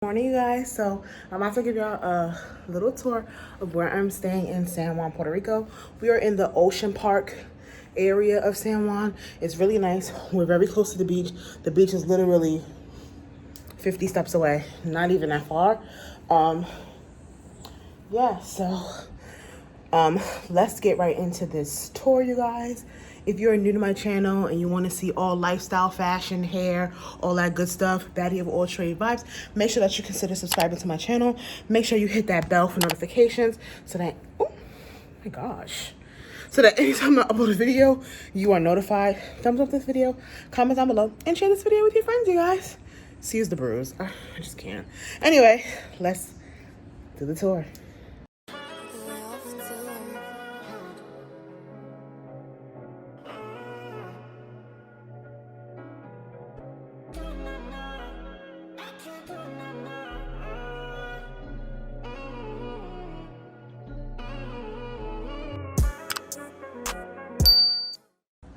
Morning, you guys. So I'm about to give y'all a little tour of where I'm staying in San Juan, Puerto Rico. We are in the Ocean Park area of San Juan. It's really nice. We're very close to the beach. The beach is literally 50 steps away, not even that far. Let's get right into this tour, you guys. If you're new to my channel and you want to see all lifestyle, fashion, hair, all that good stuff, baddie of all trade vibes, make sure that you consider subscribing to my channel. Make sure you hit that bell for notifications so that, oh my gosh, so that anytime I upload a video, you are notified. Thumbs up this video, comment down below, and share this video with your friends, you guys. Excuse the bruise. I just can't. Anyway, let's do the tour.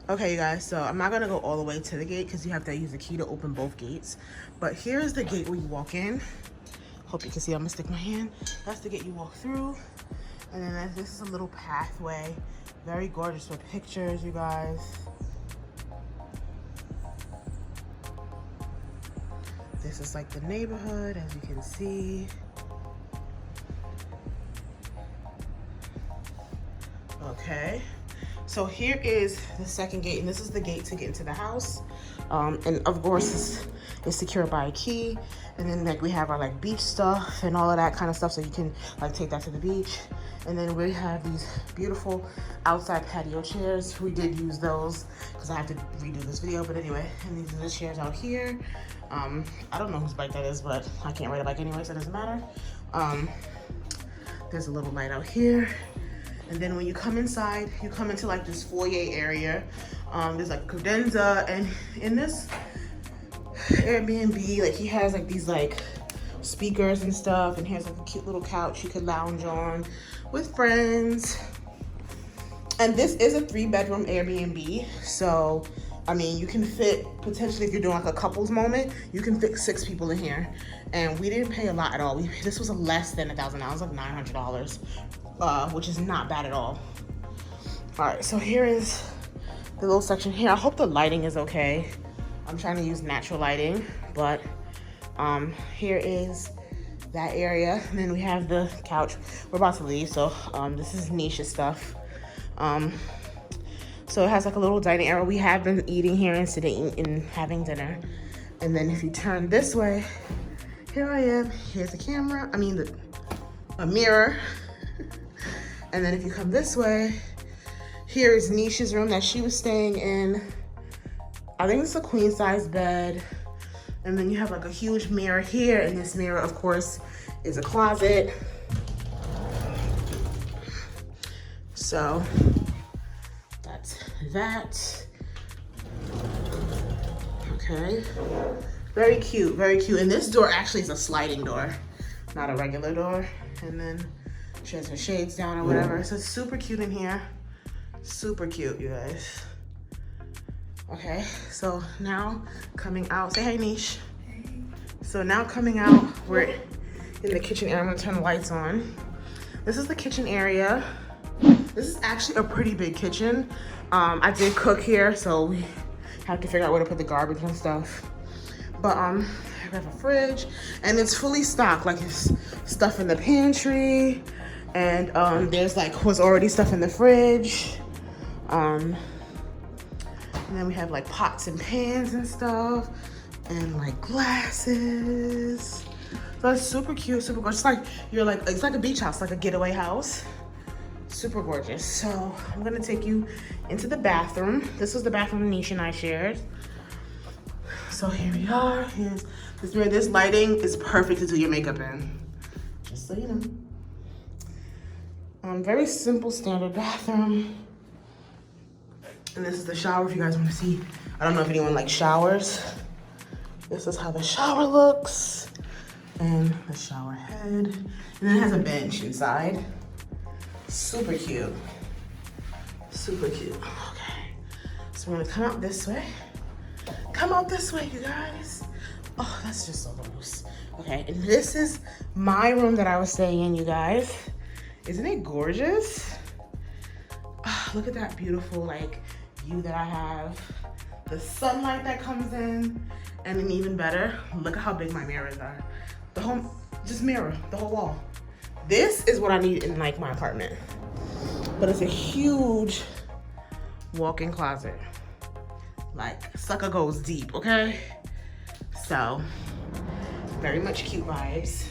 Okay, you guys, so I'm not gonna go all the way to the gate because you have to use a key to open both gates. But here's the gate where you walk in. Hope you can see. I'm gonna stick my hand. That's the gate you walk through. And then this is a little pathway. Very gorgeous with pictures, you guys. This is like the neighborhood, as you can see. Okay. So here is the second gate, and this is the gate to get into the house. And of course, it's secured by a key. And then like we have our like beach stuff and all of that kind of stuff, so you can like take that to the beach. And then we have these beautiful outside patio chairs. We did use those because I have to redo this video, but anyway. And these are the chairs out here. I don't know whose bike that is, but I can't ride a bike anyway, so it doesn't matter. There's a little light out here. And then when you come inside, you come into like this foyer area. There's like credenza, and in this Airbnb, like he has like these like speakers and stuff, and here's like a cute little couch you could lounge on with friends. And this is a 3-bedroom Airbnb, so I mean, you can fit, potentially if you're doing like a couples moment, you can fit 6 people in here. And we didn't pay a lot at all. This was less than $1,000, like $900, which is not bad at all. All right, so here is the little section here. I hope the lighting is okay. I'm trying to use natural lighting, but here is that area. And then we have the couch. We're about to leave, so this is Nisha's stuff. So it has like a little dining area. We have been eating here and sitting and having dinner. And then if you turn this way, here I am. Here's the camera. I mean, a mirror. And then if you come this way, here is Nisha's room that she was staying in. I think it's a queen size bed. And then you have like a huge mirror here. And this mirror, of course, is a closet. So that's that. Okay. Very cute, very cute. And this door actually is a sliding door, not a regular door. And then she has her shades down or whatever. So it's super cute in here. Super cute, you guys. Okay, so now coming out, say hey, Nish. Hey. So now coming out, we're in the kitchen area. I'm gonna turn the lights on. This is the kitchen area. This is actually a pretty big kitchen. I did cook here, so we have to figure out where to put the garbage and stuff. But we have a fridge, and it's fully stocked. Like there's stuff in the pantry, and there's like was already stuff in the fridge. And then we have like pots and pans and stuff, and like glasses. So it's super cute, super gorgeous. It's like it's like a beach house, like a getaway house. Super gorgeous. So I'm gonna take you into the bathroom. This was the bathroom Nisha and I shared. So here we are. Here's this mirror. This lighting is perfect to do your makeup in. Just so you know. Very simple, standard bathroom. And this is the shower if you guys want to see. I don't know if anyone likes showers. This is how the shower looks. And the shower head. And then it has a bench inside. Super cute. Super cute. Okay. So we're gonna come out this way. Come out this way, you guys. Oh, that's just so loose. Okay, and this is my room that I was staying in, you guys. Isn't it gorgeous? Oh, look at that beautiful like view that I have. The sunlight that comes in, and then even better, look at how big my mirrors are. The whole, just mirror, the whole wall. This is what I need in like my apartment. But it's a huge walk-in closet. Like, sucker goes deep, okay? So, very much cute vibes.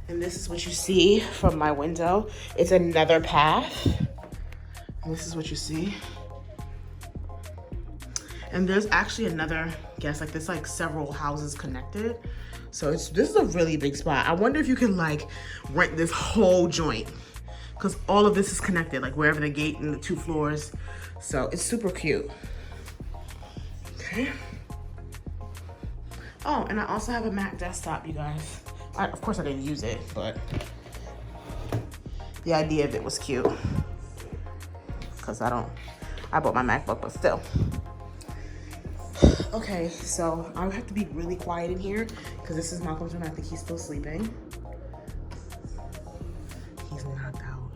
And this is what you see from my window. It's another path. And this is what you see. And there's actually another, guess like there's like several houses connected. So this is a really big spot. I wonder if you can like rent this whole joint, because all of this is connected, like wherever the gate and the 2 floors. So it's super cute. Okay. Oh, and I also have a Mac desktop, you guys. Of course I didn't use it, but the idea of it was cute. Because I bought my MacBook, but still. Okay, so I have to be really quiet in here because this is Malcolm's room. I think he's still sleeping. He's knocked out.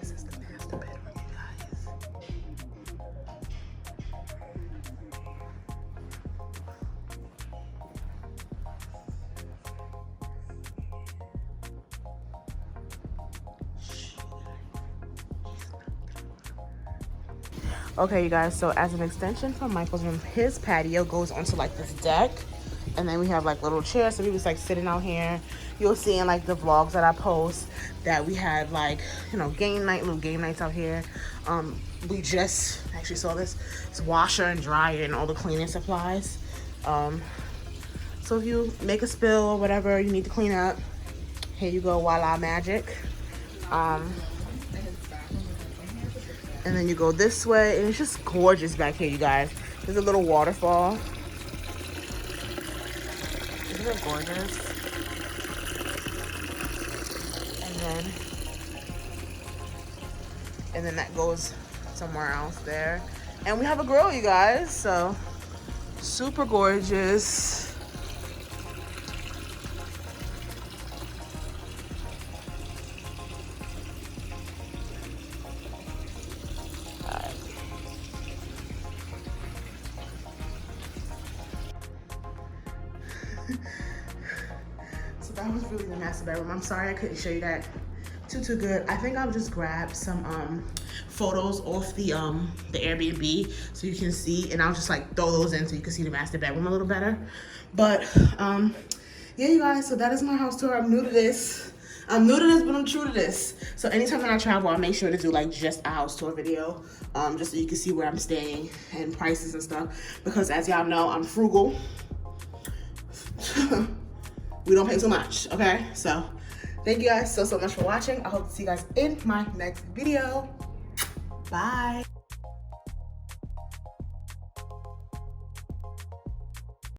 This is the master bedroom, you guys. Okay, you guys, so as an extension from Michael's room, his patio goes onto like this deck, and then we have like little chairs, so we was like sitting out here. You'll see in like the vlogs that I post that we had like, you know, little game nights out here. We just actually saw this. It's washer and dryer and all the cleaning supplies. So if you make a spill or whatever you need to clean up, here you go, voila magic. And then you go this way, and it's just gorgeous back here, you guys. There's a little waterfall. Isn't it gorgeous? And then that goes somewhere else there. And we have a grill, you guys, so super gorgeous. So that was really the master bedroom. I'm sorry I couldn't show you that too good. I think I'll just grab some photos off the Airbnb so you can see, and I'll just like throw those in so you can see the master bedroom a little better. But yeah, you guys, so that is my house tour. I'm new to this, but I'm true to this. So anytime that I travel, I'll make sure to do like just a house tour video, just so you can see where I'm staying and prices and stuff, because as y'all know, I'm frugal. We don't pay too much, okay? So thank you guys so much for watching. I hope to see you guys in my next video. Bye.